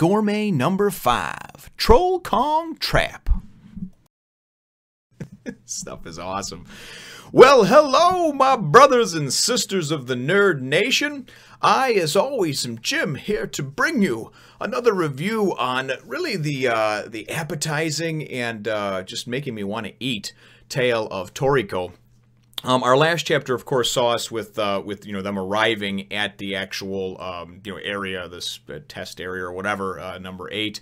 Gourmet number 5, Troll Kong Trap. Stuff is awesome. Well, hello, my brothers and sisters of the Nerd Nation. I, as always, am Jim, here to bring you another review on really the appetizing and just making me want to eat tale of Toriko. Our last chapter, of course, saw us with them arriving at the actual area, this test area or whatever, number 8.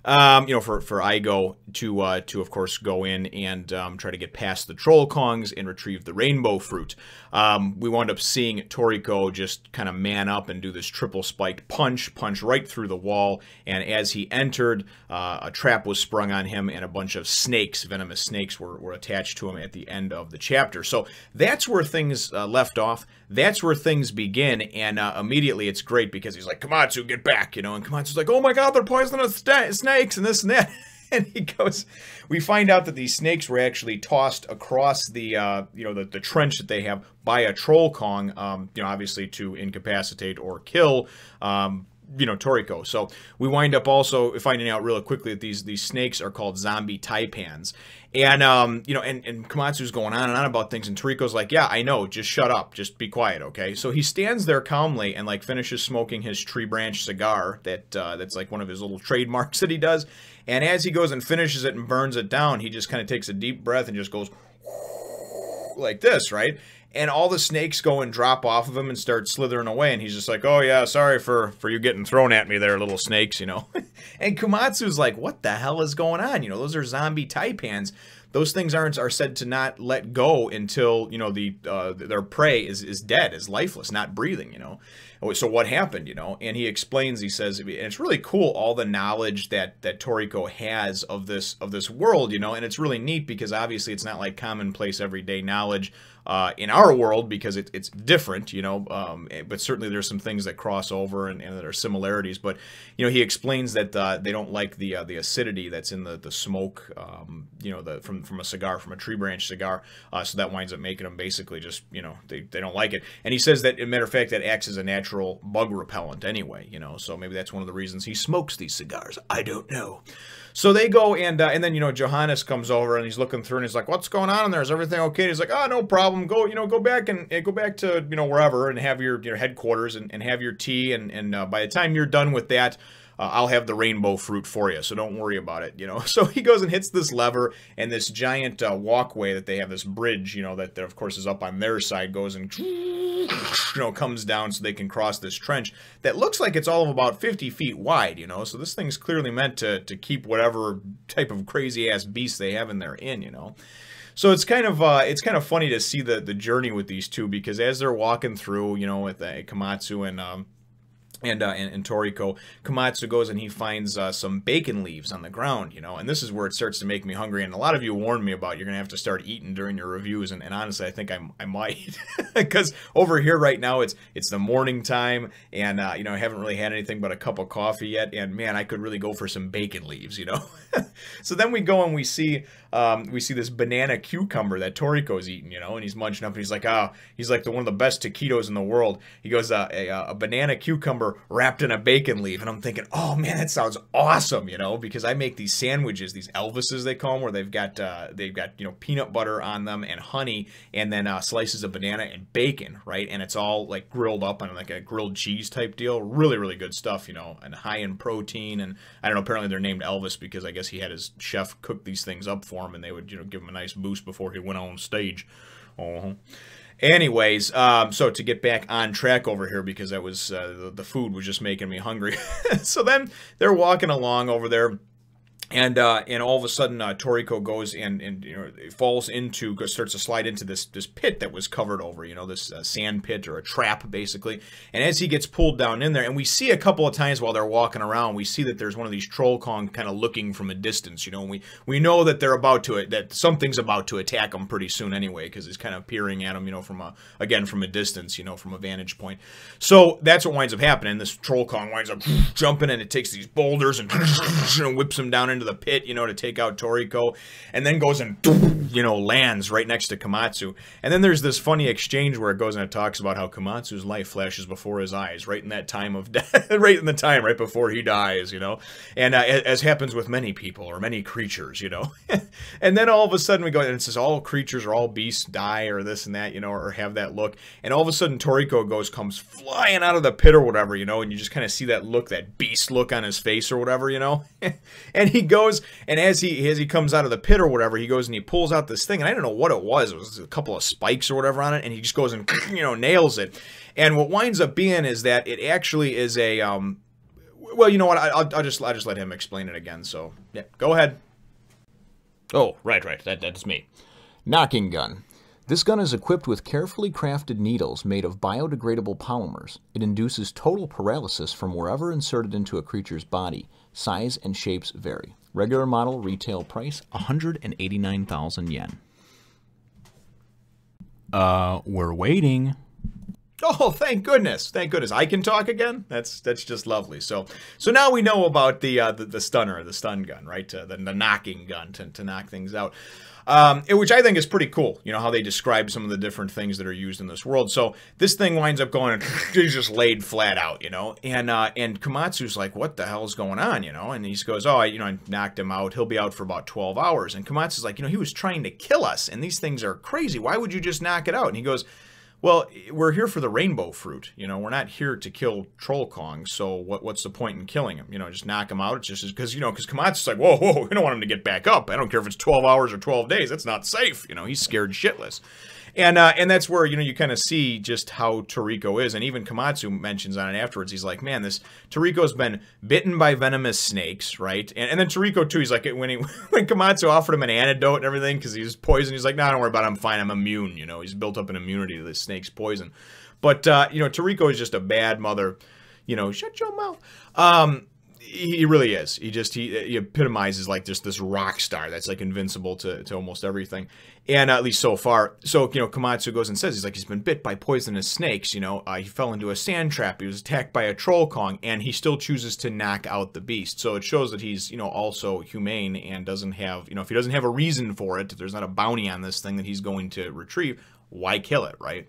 For Igo to of course go in and try to get past the troll kongs and retrieve the rainbow fruit. We wound up seeing Toriko just kind of man up and do this triple spiked punch right through the wall, and as he entered, a trap was sprung on him and a bunch of snakes, venomous snakes, were attached to him at the end of the chapter. So that's where things left off. That's where things begin, and immediately it's great because he's like, Komatsu, get back, and Komatsu's like, oh my god, they're poisonous snakes and this and that. And he goes, we find out that these snakes were actually tossed across the the trench that they have by a troll kong, obviously to incapacitate or kill Toriko. So we wind up also finding out really quickly that these snakes are called Zombie Taipans. And and Komatsu's going on and on about things, and Toriko's like, yeah, I know, just shut up, just be quiet, okay? So he stands there calmly and like finishes smoking his tree branch cigar that's like one of his little trademarks that he does. And as he goes and finishes it and burns it down, he just kind of takes a deep breath and just goes like this, right? And all the snakes go and drop off of him and start slithering away, and he's just like, oh yeah, sorry for you getting thrown at me there, little snakes, And Komatsu's like, what the hell is going on? Those are Zombie Taipans. Those things are said to not let go until, their prey is dead, is lifeless, not breathing, So what happened, And he explains, he says, and it's really cool, all the knowledge that Toriko has of this world, and it's really neat because obviously it's not like commonplace everyday knowledge in our world, because it's different, but certainly there's some things that cross over and that are similarities. But he explains that they don't like the acidity that's in the smoke, from a cigar, from a tree branch cigar, so that winds up making them basically just they don't like it. And he says that, as a matter of fact, that acts as a natural bug repellent anyway, so maybe that's one of the reasons he smokes these cigars. I don't know. So they go and then Johannes comes over and he's looking through and he's like, what's going on in there? Is everything okay? And he's like, oh, no problem. Go back to wherever and have your headquarters and have your tea, and by the time you're done with that, I'll have the rainbow fruit for you, so don't worry about it, So he goes and hits this lever, and this giant walkway that they have, this bridge, that of course is up on their side, goes and comes down so they can cross this trench that looks like it's all of about 50 feet wide, So this thing's clearly meant to keep whatever type of crazy ass beast they have in there in, So it's kind of funny to see the journey with these two, because as they're walking through, with Komatsu and Toriko, Komatsu goes and he finds some bacon leaves on the ground, and this is where it starts to make me hungry. And a lot of you warned me about you're gonna have to start eating during your reviews, and honestly, I think I might, because over here right now it's the morning time, and I haven't really had anything but a cup of coffee yet, and man, I could really go for some bacon leaves, So then we go and we see this banana cucumber that Toriko's eating, and he's munching up, and he's like, he's like one of the best taquitos in the world. He goes, a banana cucumber wrapped in a bacon leaf, and I'm thinking, oh man, that sounds awesome, because I make these sandwiches, these Elvises they call them, where they've got peanut butter on them and honey, and then slices of banana and bacon, right? And it's all like grilled up on like a grilled cheese type deal. Really, really good stuff, and high in protein. And I don't know, apparently they're named Elvis because I guess he had his chef cook these things up for him, and they would give him a nice boost before he went on stage. Anyways, so to get back on track over here, because that was the food was just making me hungry. So then they're walking along over there, and all of a sudden Toriko goes and falls into, starts to slide into this pit that was covered over, this sand pit or a trap basically. And as he gets pulled down in there, and we see a couple of times while they're walking around, we see that there's one of these troll kong kind of looking from a distance, and we know that they're that something's about to attack them pretty soon anyway, because he's kind of peering at them, from a distance, from a vantage point. So that's what winds up happening. This troll kong winds up jumping, and it takes these boulders and whips them down into the pit, you know, to take out Toriko, and then goes and, you know, lands right next to Komatsu. And then there's this funny exchange where it goes and it talks about how Komatsu's life flashes before his eyes, right in that time of death, right before he dies, you know, and as happens with many people or many creatures, you know. And then all of a sudden we go, and it says all creatures or all beasts die or this and that, you know, or have that look. And all of a sudden Toriko comes flying out of the pit or whatever, you know, and you just kind of see that look, that beast look on his face or whatever, you know. And he goes, and as he comes out of the pit or whatever, he goes and he pulls out this thing, and I don't know what it was a couple of spikes or whatever on it, and he just goes and, you know, nails it. And what winds up being is that it actually is a, well, you know what, I'll just let him explain it again, so, yeah, go ahead. Oh, right, that's me. Knocking gun. This gun is equipped with carefully crafted needles made of biodegradable polymers. It induces total paralysis from wherever inserted into a creature's body. Size and shapes vary. Regular model retail price, 189,000 yen. We're waiting. Oh, thank goodness. Thank goodness. I can talk again? That's just lovely. So now we know about the stunner, the stun gun, right? The knocking gun to knock things out. Which I think is pretty cool, you know, how they describe some of the different things that are used in this world. So this thing winds up going, he's just laid flat out, you know, and Komatsu's like, what the hell's going on, you know, and he goes, oh, I knocked him out. He'll be out for about 12 hours. And Komatsu's like, you know, he was trying to kill us, and these things are crazy. Why would you just knock it out? And he goes, well, we're here for the rainbow fruit, you know, we're not here to kill Troll Kong, so what's the point in killing him? You know, just knock him out. It's just because, you know, because Komatsu's like, whoa, we don't want him to get back up. I don't care if it's 12 hours or 12 days. That's not safe. You know, he's scared shitless. And that's where, you know, you kind of see just how Toriko is. And even Komatsu mentions on it afterwards. He's like, man, this Toriko's been bitten by venomous snakes, right? And then Toriko, too, he's like, when Komatsu offered him an antidote and everything because he was poisoned, he's like, no, don't worry about it. I'm fine. I'm immune. You know, he's built up an immunity to this snake's poison. But, you know, Toriko is just a bad mother. You know, shut your mouth. He really is. He epitomizes like just this rock star that's like invincible to almost everything. And at least so far. So, you know, Komatsu goes and says, he's been bit by poisonous snakes, you know. He fell into a sand trap. He was attacked by a Troll Kong, and he still chooses to knock out the beast. So it shows that he's, you know, also humane and doesn't have, you know, if he doesn't have a reason for it, if there's not a bounty on this thing that he's going to retrieve, why kill it, right?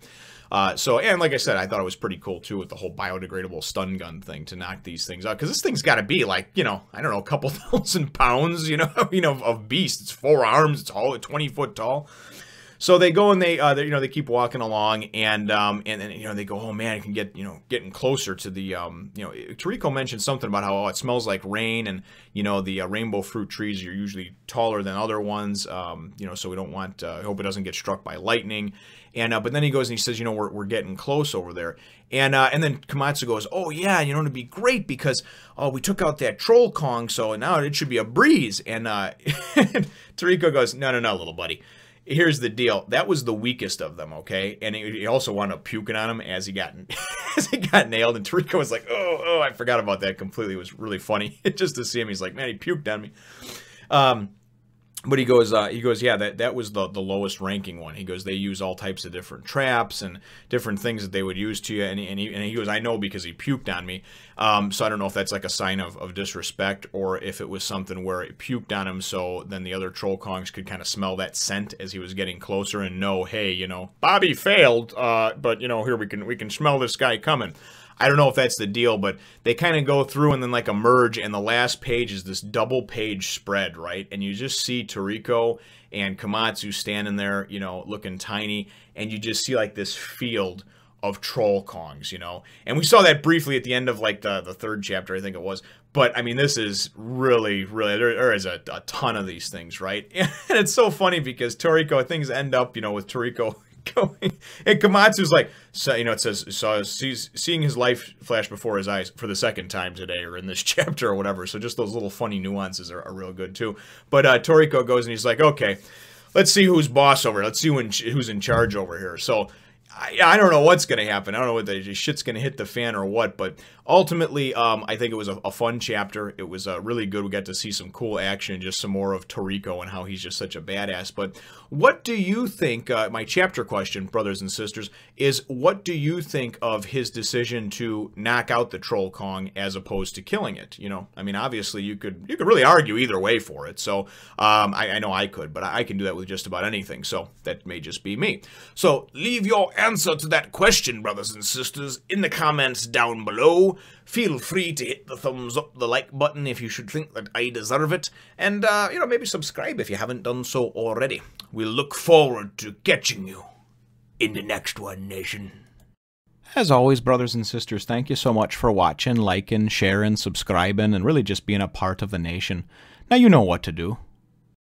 And like I said, I thought it was pretty cool, too, with the whole biodegradable stun gun thing to knock these things out. Because this thing's got to be, like, you know, I don't know, a couple thousand pounds, you know, of beast. It's 4 arms. It's all 20 foot tall. So they go and they you know, they keep walking along, and then, you know, they go, oh man, it can get, you know, getting closer to the, you know, Toriko mentioned something about how, oh, it smells like rain, and, you know, the rainbow fruit trees are usually taller than other ones, you know, so we don't want, I hope it doesn't get struck by lightning. And but then he goes and he says, you know, we're getting close over there. And then Komatsu goes, oh yeah, you know, it'd be great because, oh, we took out that Troll Kong, so now it should be a breeze. And Toriko goes, no, little buddy. Here's the deal. That was the weakest of them, okay? And he also wound up puking on him as he got nailed. And Toriko was like, oh, I forgot about that completely. It was really funny just to see him. He's like, man, he puked on me. But he goes, yeah, that was the lowest ranking one. He goes, they use all types of different traps and different things that they would use to you. And he goes, I know because he puked on me. So I don't know if that's like a sign of disrespect or if it was something where it puked on him. So then the other Troll Kongs could kind of smell that scent as he was getting closer and know, hey, you know, Bobby failed, but you know, here we can smell this guy coming. I don't know if that's the deal, but they kind of go through and then like emerge, and the last page is this double page spread, right? And you just see Toriko and Komatsu standing there, you know, looking tiny, and you just see like this field of Troll Kongs, you know? And we saw that briefly at the end of like the third chapter, I think it was. But, I mean, this is really, there is a ton of these things, right? And it's so funny because things end up, you know, with Toriko going, and Komatsu's like, so, you know, it says, seeing his life flash before his eyes for the second time today, or in this chapter, or whatever. So just those little funny nuances are real good too. But Toriko goes and he's like, okay, let's see who's boss over here. Let's see who's in charge over here. So I don't know what's going to happen. I don't know whether the shit's going to hit the fan or what, but ultimately, I think it was a fun chapter. It was really good. We got to see some cool action, just some more of Toriko and how he's just such a badass. But what do you think, my chapter question, brothers and sisters, is what do you think of his decision to knock out the Troll Kong as opposed to killing it? You know, I mean, obviously, you could really argue either way for it. So, I know I could, but I can do that with just about anything. So, that may just be me. So, leave your answer to that question, brothers and sisters, in the comments down below. Feel free to hit the thumbs up, the like button if you should think that I deserve it, and, you know, maybe subscribe if you haven't done so already. We'll look forward to catching you in the next one, nation. As always, brothers and sisters, thank you so much for watching, liking, sharing, subscribing, and really just being a part of the nation. Now you know what to do.